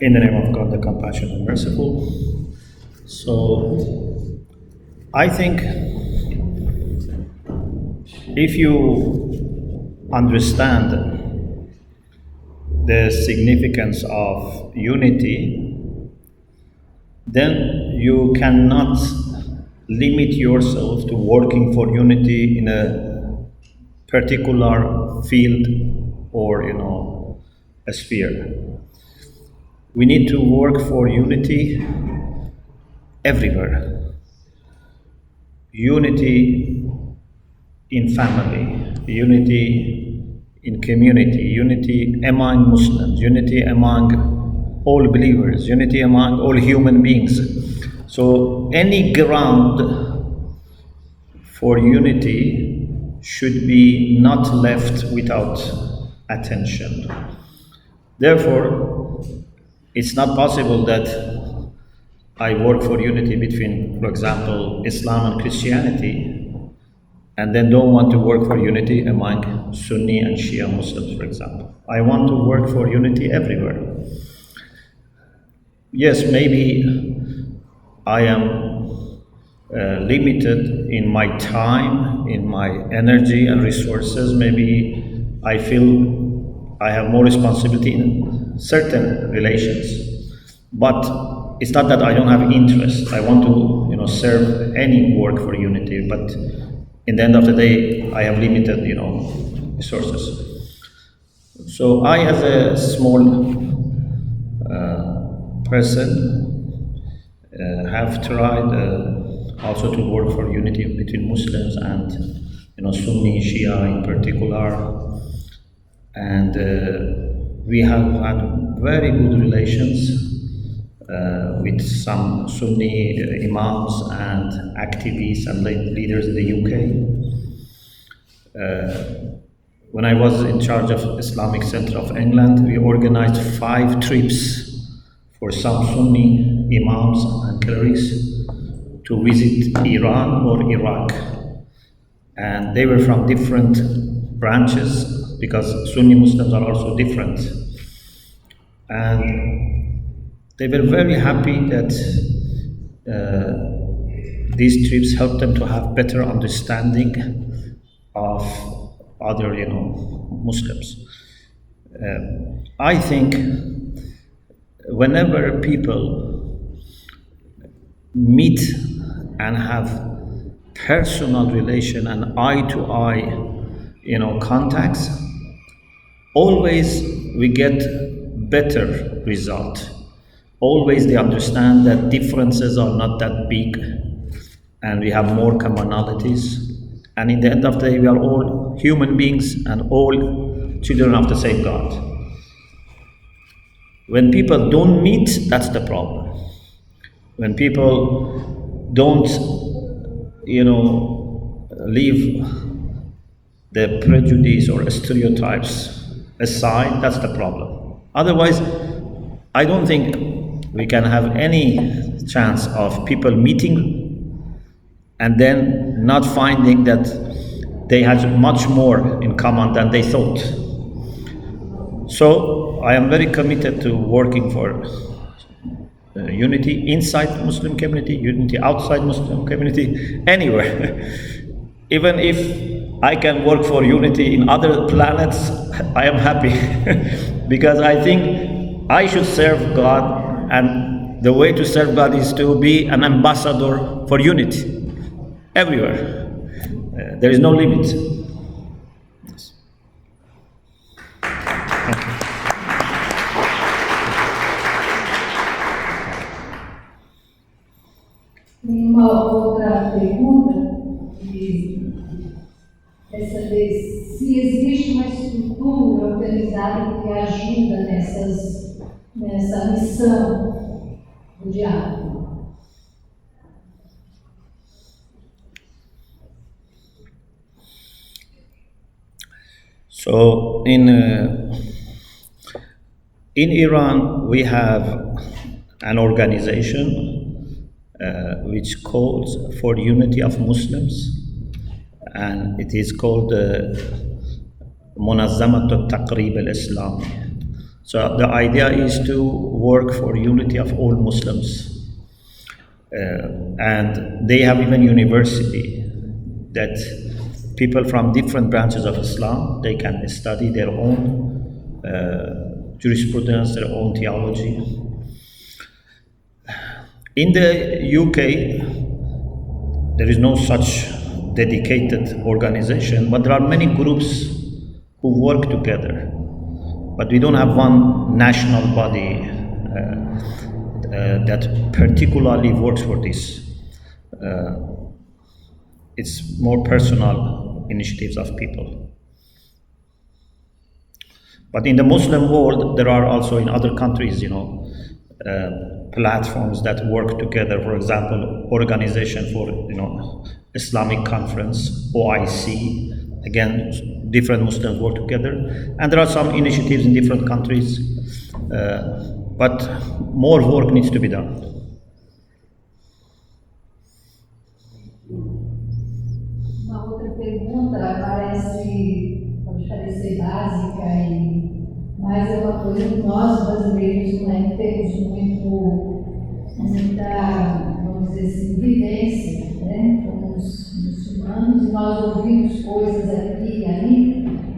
In the name of God, the compassionate and merciful. So, I think if you understand the significance of unity, then you cannot limit yourself to working for unity in a particular field or a sphere. We need to work for unity everywhere. Unity in family, unity in community, unity among Muslims, unity among all believers, unity among all human beings. So any ground for unity should be not left without attention. Therefore, it's not possible that I work for unity between, for example, Islam and Christianity, and then don't want to work for unity among Sunni and Shia Muslims, for example. I want to work for unity everywhere. Yes, maybe I am limited in my time, in my energy and resources. Maybe I feel I have more responsibility in certain relations, but it's not that I don't have interest. I want to, serve any work for unity, but in the end of the day, I have limited, resources. So I, as a small person, have tried also to work for unity between Muslims and, Sunni, Shia in particular, and we have had very good relations with some Sunni imams and activists and leaders in the UK. When I was in charge of Islamic Center of England, we organized 5 trips for some Sunni imams and clerics to visit Iran or Iraq. And they were from different branches because Sunni Muslims are also different. And they were very happy that these trips helped them to have better understanding of other, Muslims. I think whenever people meet and have personal relation and eye-to-eye, contacts, always we get better result. Always they understand that differences are not that big and we have more commonalities. And in the end of the day, we are all human beings and all children of the same God. When people don't meet, that's the problem. When people don't, leave the prejudice or stereotypes aside, that's the problem. Otherwise, I don't think we can have any chance of people meeting and then not finding that they had much more in common than they thought. So I am very committed to working for unity inside the Muslim community, unity outside Muslim community, anywhere. Even if I can work for unity in other planets, I am happy because I think I should serve God. And the way to serve God is to be an ambassador for unity everywhere. There is no limit. Yes. Tem uma outra pergunta dessa vez, se existe uma estrutura organizada que ajuda nessa missão do diálogo. So in Iran, we have an organization which calls for unity of Muslims, and it is called the منظمة التقريب الإسلامي. So the idea is to work for unity of all Muslims. And they have even university that people from different branches of Islam, they can study their own jurisprudence, their own theology. In the UK, there is no such dedicated organization, but there are many groups who work together. But we don't have one national body that particularly works for this. It's more personal initiatives of people. But in the Muslim world, there are also in other countries, platforms that work together. For example, Organization for Islamic Conference, OIC. Again, different Muslims work together, and there are some initiatives in different countries, but more work needs to be done. Uma outra pergunta pode parecer básica, mas é uma coisa que nós brasileiros não temos muita, vamos dizer assim, vivência, né, com os muçulmanos, e nós ouvimos coisas aqui e ali.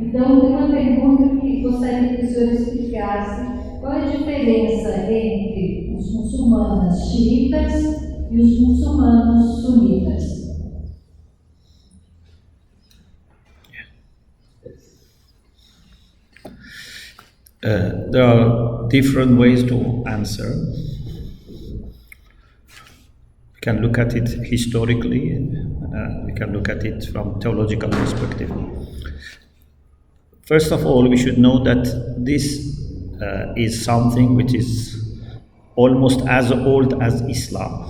Então, tem uma pergunta que gostaria que o senhor explicasse: qual é a diferença entre os muçulmanos xiitas e os muçulmanos sunitas? There are different ways to answer. We can look at it historically, we can look at it from theological perspective. First of all, we should know that this is something which is almost as old as Islam.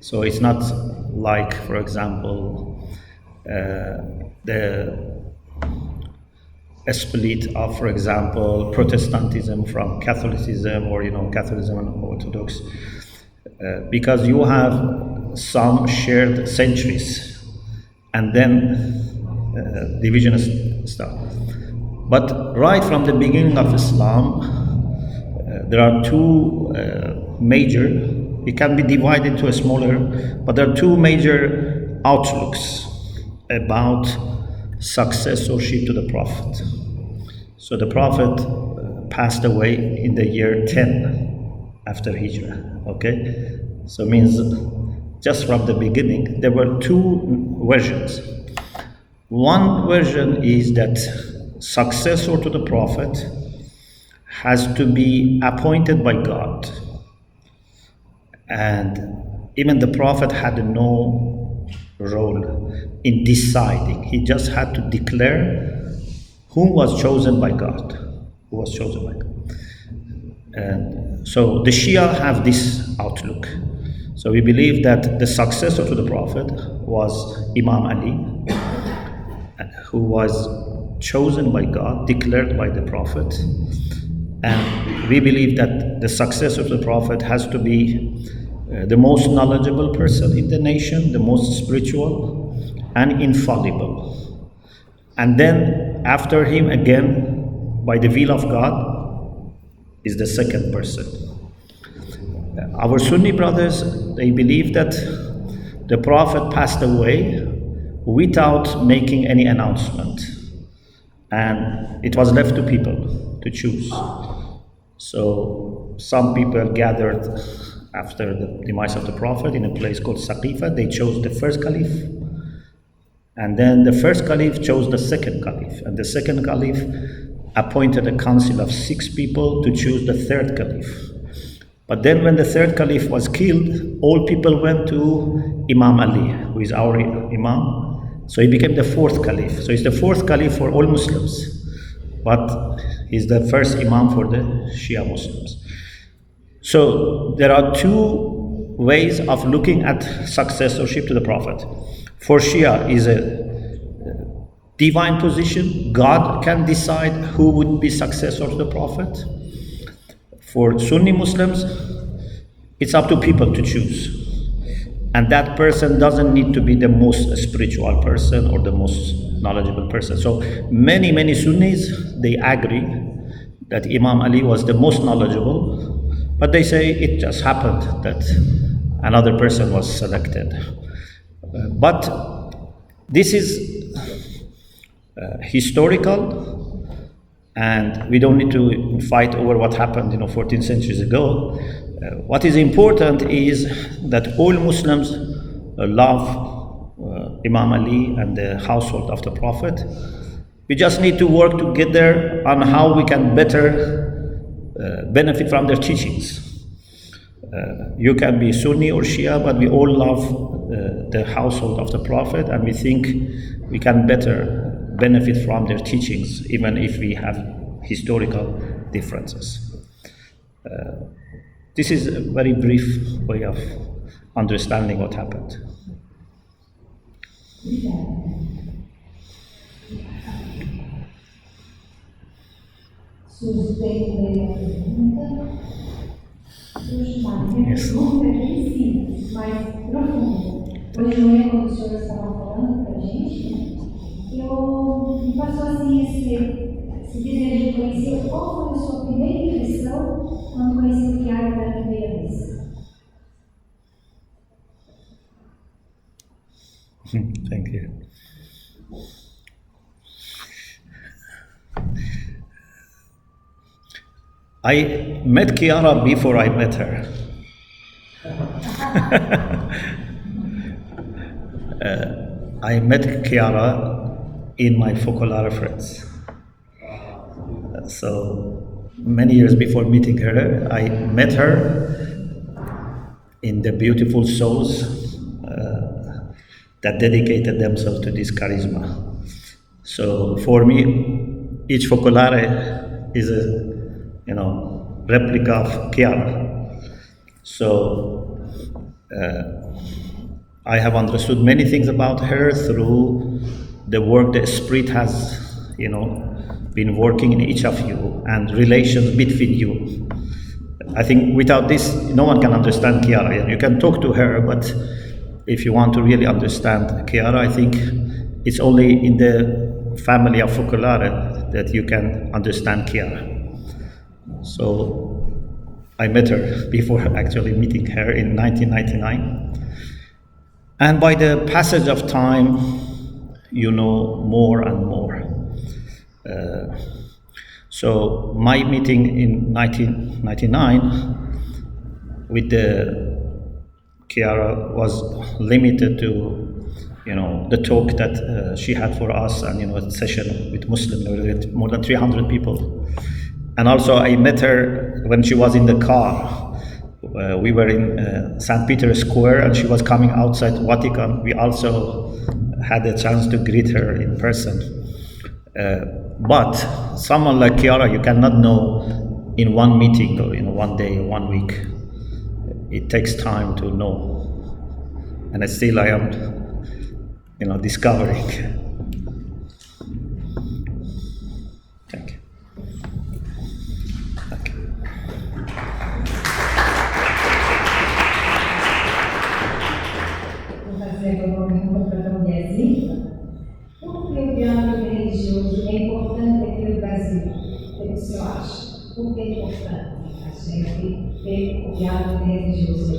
So it's not like, for example, a split of, for example, Protestantism from Catholicism, or Catholicism and Orthodox, because you have some shared centuries, and then division stuff. But right from the beginning of Islam, there are two major. It can be divided to a smaller, but there are two major outlooks about successorship to the Prophet. So the Prophet passed away in the year 10 after Hijrah, okay? So it means just from the beginning, there were two versions. One version is that successor to the Prophet has to be appointed by God. And even the Prophet had no role in deciding. He just had to declare who was chosen by God. Who was chosen by God. And so the Shia have this outlook. So we believe that the successor to the Prophet was Imam Ali, who was chosen by God, declared by the Prophet. And we believe that the successor of the Prophet has to be the most knowledgeable person in the nation, the most spiritual and infallible. And then after him, again, by the will of God, is the second person. Our Sunni brothers, they believe that the Prophet passed away without making any announcement. And it was left to people to choose. So some people gathered after the demise of the Prophet in a place called Saqifa. They chose the first caliph. And then the first caliph chose the second caliph. And the second caliph appointed a council of 6 people to choose the third caliph. But then when the third caliph was killed, all people went to Imam Ali, who is our Imam. So he became the 4th caliph. So he's the 4th caliph for all Muslims. But he's the first Imam for the Shia Muslims. So there are two ways of looking at successorship to the Prophet. For Shia is a divine position. God can decide who would be successor to the Prophet. For Sunni Muslims, it's up to people to choose. And that person doesn't need to be the most spiritual person or the most knowledgeable person. So many Sunnis, they agree that Imam Ali was the most knowledgeable, but they say it just happened that another person was selected. But this is historical, and we don't need to fight over what happened 14 centuries ago. What is important is that all Muslims love Imam Ali and the household of the Prophet. We just need to work together on how we can better benefit from their teachings. You can be Sunni or Shia, but we all love the household of the Prophet, and we think we can better benefit from their teachings, even if we have historical differences. This is a very brief way of understanding what happened. Suspeito dele a pergunta. Sr. Shomali, minha pergunta é bem simples, mas profunda. Hoje de manhã, quando os senhores estavam falando para a gente, me passou assim esse desejo de conhecer qual foi a sua primeira impressão quando conheceu o Chiara pela primeira vez. Thank you. I met Chiara before I met her. I met Chiara in my Focolare friends. So many years before meeting her, I met her in the beautiful souls that dedicated themselves to this charisma. So for me, each Focolare is a replica of Chiara. So I have understood many things about her through the work the Spirit has, been working in each of you, and relations between you. I think without this, no one can understand Chiara. You can talk to her, but if you want to really understand Chiara, I think it's only in the family of Focolare that you can understand Chiara. So I met her before actually meeting her in 1999. And by the passage of time, you know more and more. So my meeting in 1999 with the Chiara was limited to the talk that she had for us, and a session with Muslims with more than 300 people. And also I met her when she was in the car. We were in St. Peter's Square, and she was coming outside Vatican. We also had a chance to greet her in person. But someone like Chiara, you cannot know in one meeting or in one day or 1 week. It takes time to know. And still I am, discovering. Thank you. Vou fazer uma pergunta para a mulherzinha. Por que o diálogo religioso é importante aqui no Brasil? O que o senhor acha? Por que é importante a gente ter o diálogo religioso?